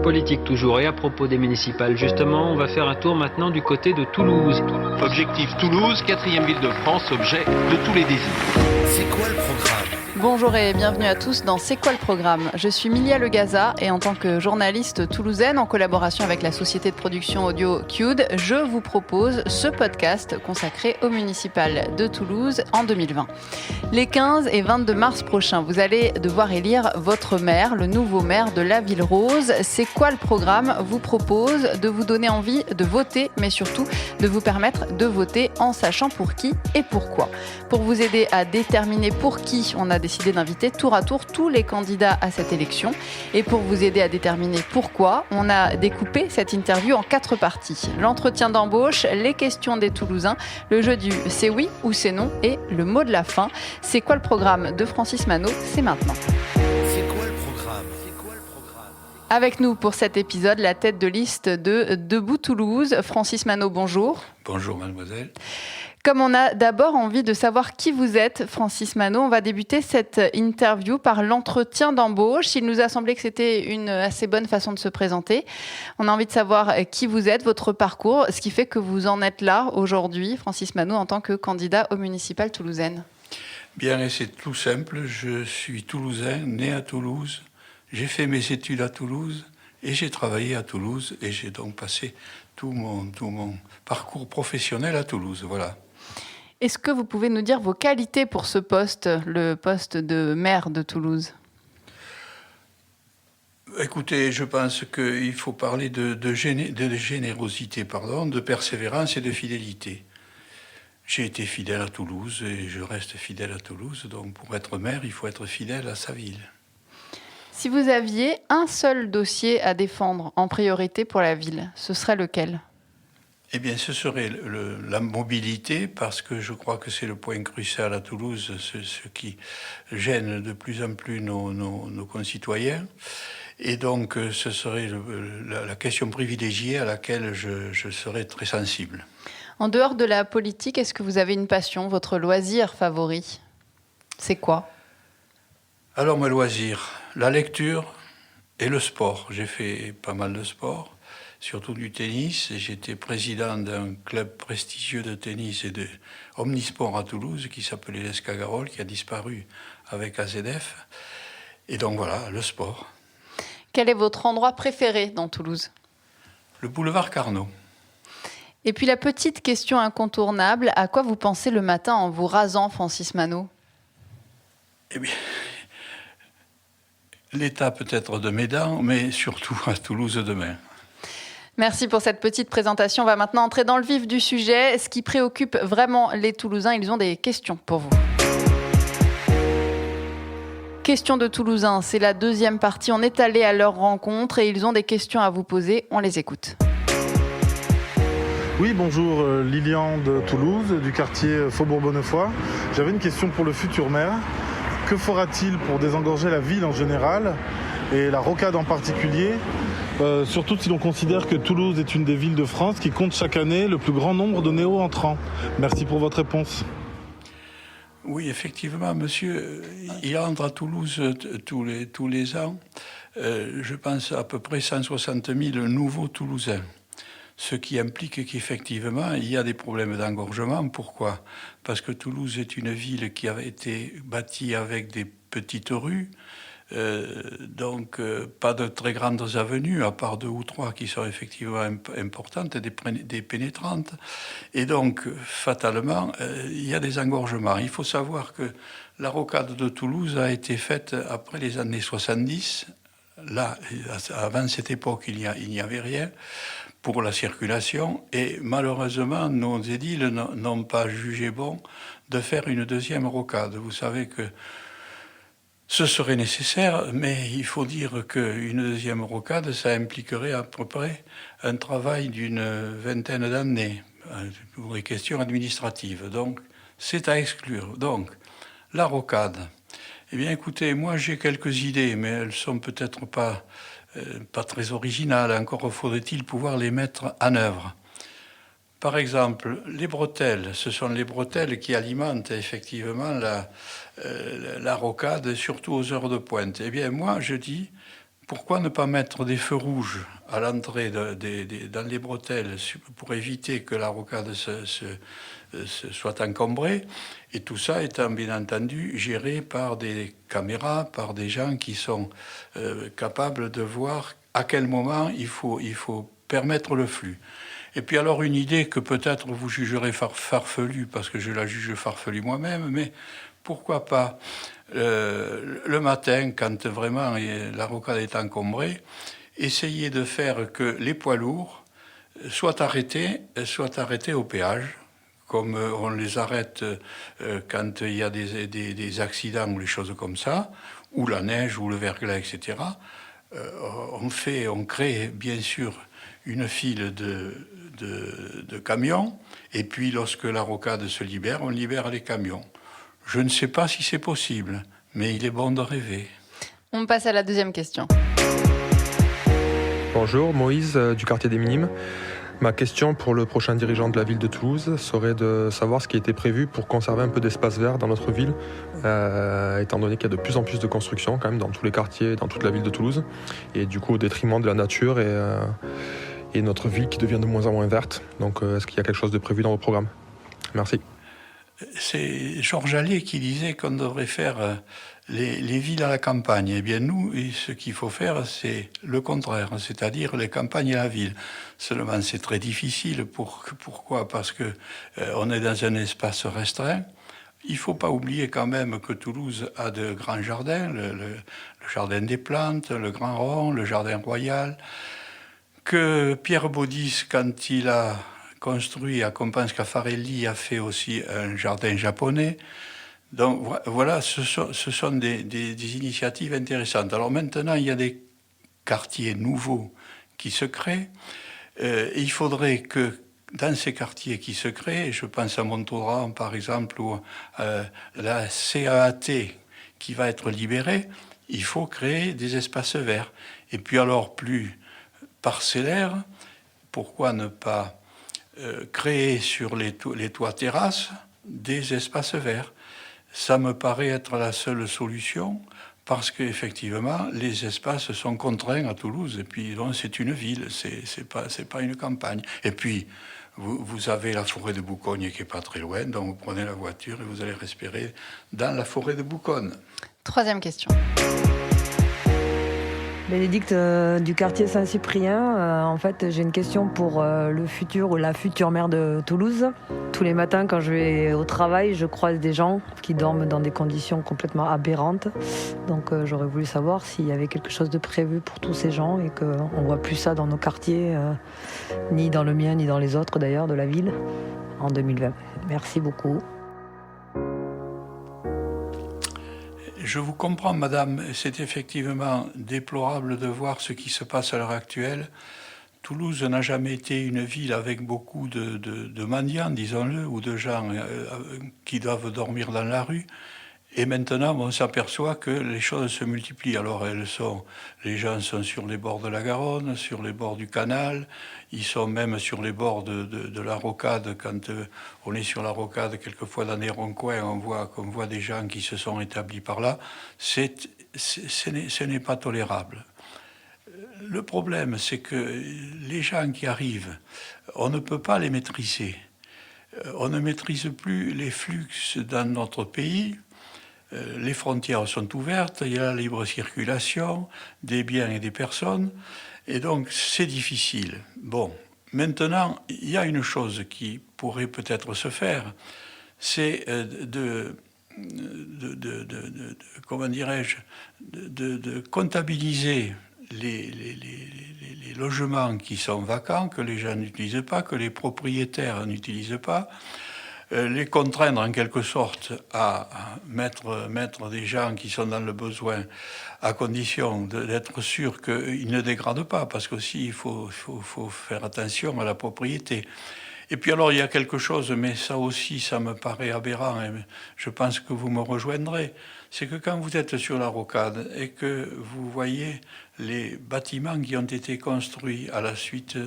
Politique toujours, et à propos des municipales, justement, on va faire un tour maintenant du côté de Toulouse. Objectif Toulouse, 4e ville de France, objet de tous les désirs. C'est quoi le programme ? Bonjour et bienvenue à tous dans C'est quoi le programme ? Je suis Milia Legaza et en tant que journaliste toulousaine en collaboration avec la société de production audio Qud, je vous propose ce podcast consacré au municipal de Toulouse en 2020. Les 15 et 22 mars prochains, vous allez devoir élire votre maire, le nouveau maire de la Ville Rose. C'est quoi le programme ? Vous propose de vous donner envie de voter, mais surtout de vous permettre de voter en sachant pour qui et pourquoi. Pour vous aider à déterminer pour qui, on a décidé d'inviter tour à tour tous les candidats à cette élection. Et pour vous aider à déterminer pourquoi, on a découpé cette interview en 4 parties. L'entretien d'embauche, les questions des Toulousains, le jeu du c'est oui ou c'est non et le mot de la fin. C'est quoi le programme de Francis Manot ? C'est maintenant. C'est quoi le programme ? Avec nous pour cet épisode, la tête de liste de Debout Toulouse, Francis Manot, bonjour. Bonjour mademoiselle. Comme on a d'abord envie de savoir qui vous êtes, Francis Manot, on va débuter cette interview par l'entretien d'embauche. Il nous a semblé que c'était une assez bonne façon de se présenter. On a envie de savoir qui vous êtes, votre parcours, ce qui fait que vous en êtes là aujourd'hui, Francis Manot, en tant que candidat aux municipales toulousaines. Bien, et c'est tout simple. Je suis toulousain, né à Toulouse. J'ai fait mes études à Toulouse et j'ai travaillé à Toulouse et j'ai donc passé tout mon parcours professionnel à Toulouse. Voilà. Est-ce que vous pouvez nous dire vos qualités pour ce poste, le poste de maire de Toulouse ? Écoutez, je pense qu'il faut parler de générosité, de persévérance et de fidélité. J'ai été fidèle à Toulouse et je reste fidèle à Toulouse. Donc pour être maire, il faut être fidèle à sa ville. Si vous aviez un seul dossier à défendre en priorité pour la ville, ce serait lequel ? Eh bien, ce serait la mobilité, parce que je crois que c'est le point crucial à Toulouse, ce qui gêne de plus en plus nos concitoyens. Et donc, ce serait la question privilégiée à laquelle je serais très sensible. En dehors de la politique, est-ce que vous avez une passion, votre loisir favori ? C'est quoi ? Alors, mes loisirs, la lecture et le sport. J'ai fait pas mal de sport. Surtout du tennis. J'étais président d'un club prestigieux de tennis et de omnisport à Toulouse qui s'appelait l'Escagarol, qui a disparu avec AZF. Et donc voilà, le sport. Quel est votre endroit préféré dans Toulouse ? Le boulevard Carnot. Et puis la petite question incontournable, à quoi vous pensez le matin en vous rasant, Francis Manot ? Eh bien, l'état peut-être de mes dents, mais surtout à Toulouse demain. Merci pour cette petite présentation. On va maintenant entrer dans le vif du sujet. Ce qui préoccupe vraiment les Toulousains, ils ont des questions pour vous. Questions de Toulousains, c'est la deuxième partie. On est allé à leur rencontre et ils ont des questions à vous poser. On les écoute. Oui, bonjour, Lilian de Toulouse, du quartier Faubourg-Bonnefoy. J'avais une question pour le futur maire. Que fera-t-il pour désengorger la ville en général et la rocade en particulier ? Surtout si l'on considère que Toulouse est une des villes de France qui compte chaque année le plus grand nombre de néo-entrants. Merci pour votre réponse. Oui, effectivement, monsieur, il entre à Toulouse tous les ans, je pense à peu près 160 000 nouveaux Toulousains. Ce qui implique qu'effectivement, il y a des problèmes d'engorgement. Pourquoi ? Parce que Toulouse est une ville qui avait été bâtie avec des petites rues, donc pas de très grandes avenues, à part 2 ou 3 qui sont effectivement importantes, des pénétrantes. Et donc, fatalement, il y a des engorgements. Il faut savoir que la rocade de Toulouse a été faite après les années 70. Là, avant cette époque, il n'y avait rien pour la circulation. Et malheureusement, nos édiles n'ont pas jugé bon de faire une deuxième rocade. Vous savez que ce serait nécessaire, mais il faut dire qu'une deuxième rocade, ça impliquerait à peu près un travail d'une vingtaine d'années pour les questions administratives. Donc, c'est à exclure. Donc, la rocade. Eh bien, écoutez, moi, j'ai quelques idées, mais elles sont peut-être pas très originales. Encore faudrait-il pouvoir les mettre en œuvre. Par exemple, les bretelles, ce sont les bretelles qui alimentent effectivement la rocade, surtout aux heures de pointe. Eh bien, moi, je dis, Pourquoi ne pas mettre des feux rouges à l'entrée dans les bretelles pour éviter que la rocade soit encombrée, et tout ça étant bien entendu géré par des caméras, par des gens qui sont capables de voir à quel moment il faut permettre le flux. Et puis alors une idée que peut-être vous jugerez farfelue, parce que je la juge farfelue moi-même, mais pourquoi pas le matin, quand vraiment la rocade est encombrée, essayer de faire que les poids lourds soient arrêtés au péage, comme on les arrête quand il y a des accidents ou les choses comme ça, ou la neige, ou le verglas, etc. On crée bien sûr une file de camions, et puis lorsque la rocade se libère, on libère les camions. Je ne sais pas si c'est possible, mais il est bon de rêver. On passe à la deuxième question. Bonjour, Moïse du quartier des Minimes. Ma question pour le prochain dirigeant de la ville de Toulouse serait de savoir ce qui était prévu pour conserver un peu d'espace vert dans notre ville, étant donné qu'il y a de plus en plus de construction quand même dans tous les quartiers, dans toute la ville de Toulouse, et du coup au détriment de la nature et notre ville qui devient de moins en moins verte. Donc est-ce qu'il y a quelque chose de prévu dans vos programmes ? Merci. C'est Georges Allais qui disait qu'on devrait faire les villes à la campagne. Eh bien nous, ce qu'il faut faire, c'est le contraire, c'est-à-dire les campagnes et la ville. Seulement c'est très difficile. Pourquoi ? Parce que on est dans un espace restreint. Il ne faut pas oublier quand même que Toulouse a de grands jardins, le jardin des plantes, le Grand Rond, le jardin royal, que Pierre Baudis, quand il a construit à Compense Caffarelli, a fait aussi un jardin japonais. Donc voilà, ce sont des initiatives intéressantes. Alors maintenant, il y a des quartiers nouveaux qui se créent. Il faudrait que dans ces quartiers qui se créent, je pense à Montauran par exemple, ou la CAAT qui va être libérée, il faut créer des espaces verts. Et puis alors plus parcellaires, pourquoi ne pas créer sur les toits terrasses des espaces verts. Ça me paraît être la seule solution parce qu'effectivement, les espaces sont contraints à Toulouse. Et puis, bon, c'est une ville, c'est pas une campagne. Et puis, vous avez la forêt de Boucogne qui n'est pas très loin, donc vous prenez la voiture et vous allez respirer dans la forêt de Boucogne. Troisième question. Bénédicte du quartier Saint-Cyprien. En fait, j'ai une question pour le futur ou la future maire de Toulouse. Tous les matins, quand je vais au travail, je croise des gens qui dorment dans des conditions complètement aberrantes. Donc, j'aurais voulu savoir s'il y avait quelque chose de prévu pour tous ces gens et qu'on ne voit plus ça dans nos quartiers, ni dans le mien, ni dans les autres d'ailleurs de la ville, en 2020. Merci beaucoup. Je vous comprends, madame. C'est effectivement déplorable de voir ce qui se passe à l'heure actuelle. Toulouse n'a jamais été une ville avec beaucoup de mendiants, disons-le, ou de gens qui doivent dormir dans la rue. Et maintenant, on s'aperçoit que les choses se multiplient. Alors, les gens sont sur les bords de la Garonne, sur les bords du canal, ils sont même sur les bords de la rocade. Quand on est sur la rocade, quelquefois dans des ronds-coins, on voit des gens qui se sont établis par là. Ce n'est pas tolérable. Le problème, c'est que les gens qui arrivent, on ne peut pas les maîtriser. On ne maîtrise plus les flux dans notre pays. Les frontières sont ouvertes, il y a la libre circulation des biens et des personnes, et donc c'est difficile. Bon, maintenant, il y a une chose qui pourrait peut-être se faire, c'est de comptabiliser les logements qui sont vacants, que les gens n'utilisent pas, que les propriétaires n'utilisent pas, les contraindre en quelque sorte à mettre des gens qui sont dans le besoin à condition d'être sûr qu'ils ne dégradent pas, parce qu'aussi il faut faire attention à la propriété. Et puis alors il y a quelque chose, mais ça aussi ça me paraît aberrant, et je pense que vous me rejoindrez, c'est que quand vous êtes sur la rocade et que vous voyez les bâtiments qui ont été construits à la suite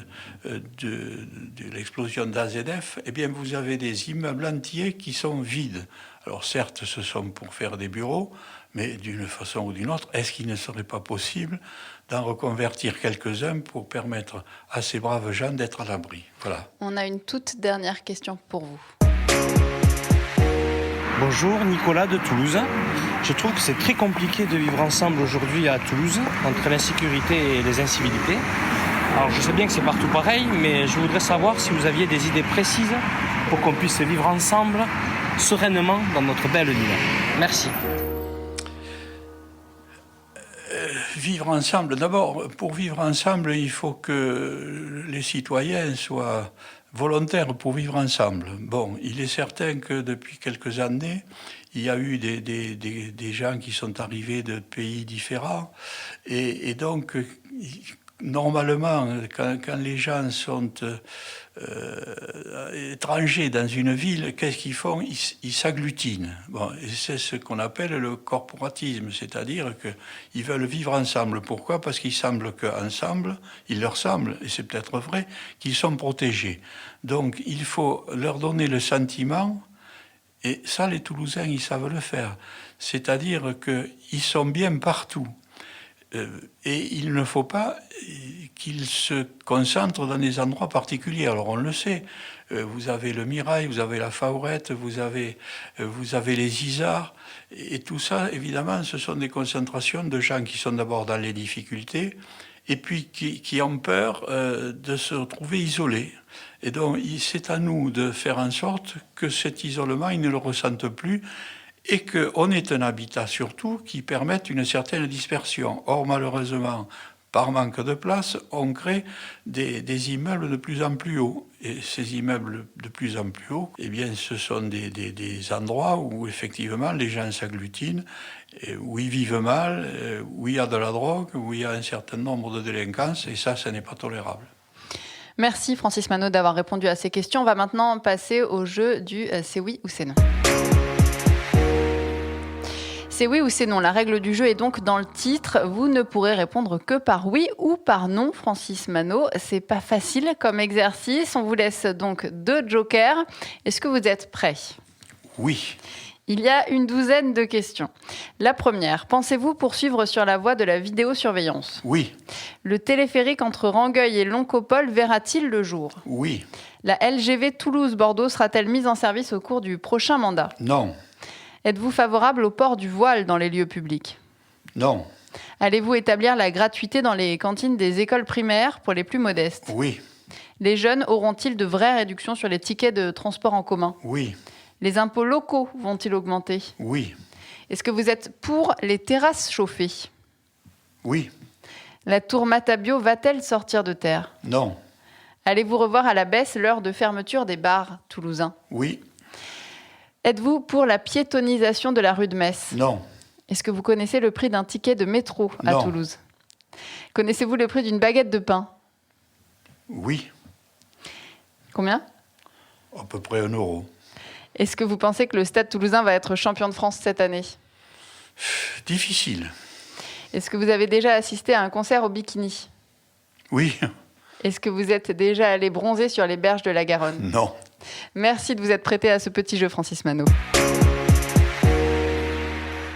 de l'explosion d'AZF, eh bien vous avez des immeubles entiers qui sont vides. Alors certes, ce sont pour faire des bureaux, Mais d'une façon ou d'une autre, est-ce qu'il ne serait pas possible d'en reconvertir quelques-uns pour permettre à ces braves gens d'être à l'abri? Voilà. On a une toute dernière question pour vous. Bonjour, Nicolas de Toulouse. Je trouve que c'est très compliqué de vivre ensemble aujourd'hui à Toulouse, entre l'insécurité et les incivilités. Alors je sais bien que c'est partout pareil, mais je voudrais savoir si vous aviez des idées précises pour qu'on puisse vivre ensemble, sereinement, dans notre belle île. Merci. Vivre ensemble, d'abord, pour vivre ensemble, il faut que les citoyens soient volontaires pour vivre ensemble. Bon, il est certain que depuis quelques années, il y a eu des gens qui sont arrivés de pays différents, et donc, normalement, quand les gens sont étrangers dans une ville, qu'est-ce qu'ils font? Ils s'agglutinent. Bon, et c'est ce qu'on appelle le corporatisme, c'est-à-dire qu'ils veulent vivre ensemble. Pourquoi? Parce qu'il semble qu'ensemble, il leur semble, et c'est peut-être vrai, qu'ils sont protégés. Donc il faut leur donner le sentiment, et ça les Toulousains, ils savent le faire, c'est-à-dire qu'ils sont bien partout. Et il ne faut pas qu'ils se concentrent dans des endroits particuliers. Alors on le sait, vous avez le Mirail, vous avez la Faurette, vous avez les Isards, et tout ça, évidemment, ce sont des concentrations de gens qui sont d'abord dans les difficultés, et puis qui ont peur de se retrouver isolés. Et donc c'est à nous de faire en sorte que cet isolement, ils ne le ressentent plus, et qu'on ait un habitat surtout qui permette une certaine dispersion. Or, malheureusement, par manque de place, on crée des immeubles de plus en plus hauts. Et ces immeubles de plus en plus hauts, eh bien, ce sont des endroits où, effectivement, les gens s'agglutinent, où ils vivent mal, où il y a de la drogue, où il y a un certain nombre de délinquances, et ça n'est pas tolérable. Merci Francis Manot d'avoir répondu à ces questions. On va maintenant passer au jeu du c'est oui ou c'est non. C'est oui ou c'est non. La règle du jeu est donc dans le titre. Vous ne pourrez répondre que par oui ou par non, Francis Manot. C'est pas facile comme exercice. On vous laisse donc 2 jokers. Est-ce que vous êtes prêts? Oui. Il y a une douzaine de questions. La première, pensez-vous poursuivre sur la voie de la vidéosurveillance? Oui. Le téléphérique entre Rangueil et Loncopole verra-t-il le jour? Oui. La LGV Toulouse-Bordeaux sera-t-elle mise en service au cours du prochain mandat? Non. Êtes-vous favorable au port du voile dans les lieux publics? Non. Allez-vous établir la gratuité dans les cantines des écoles primaires pour les plus modestes? Oui. Les jeunes auront-ils de vraies réductions sur les tickets de transport en commun? Oui. Les impôts locaux vont-ils augmenter? Oui. Est-ce que vous êtes pour les terrasses chauffées? Oui. La tour Matabio va-t-elle sortir de terre? Non. Allez-vous revoir à la baisse l'heure de fermeture des bars toulousains? Oui. Êtes-vous pour la piétonisation de la rue de Metz? Non. Est-ce que vous connaissez le prix d'un ticket de métro à Non. Toulouse? Connaissez-vous le prix d'une baguette de pain? Oui. Combien? À peu près 1 euro. Est-ce que vous pensez que le Stade Toulousain va être champion de France cette année? Difficile. Est-ce que vous avez déjà assisté à un concert au bikini? Oui. Est-ce que vous êtes déjà allé bronzer sur les berges de la Garonne? Non. Merci de vous être prêté à ce petit jeu, Francis Manot.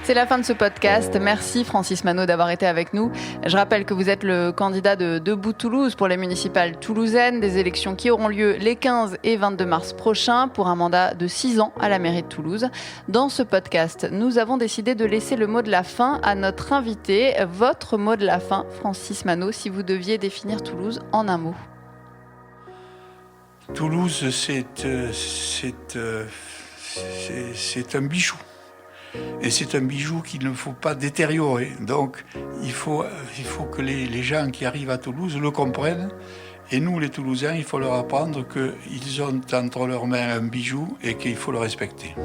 C'est la fin de ce podcast. Merci Francis Manot d'avoir été avec nous. Je rappelle que vous êtes le candidat de Debout Toulouse pour les municipales toulousaines, des élections qui auront lieu les 15 et 22 mars prochains pour un mandat de 6 ans à la mairie de Toulouse. Dans ce podcast, nous avons décidé de laisser le mot de la fin à notre invité. Votre mot de la fin, Francis Manot, si vous deviez définir Toulouse en un mot. Toulouse, c'est un bijou. Et c'est un bijou qu'il ne faut pas détériorer. Donc, il faut que les gens qui arrivent à Toulouse le comprennent. Et nous, les Toulousains, il faut leur apprendre qu'ils ont entre leurs mains un bijou et qu'il faut le respecter.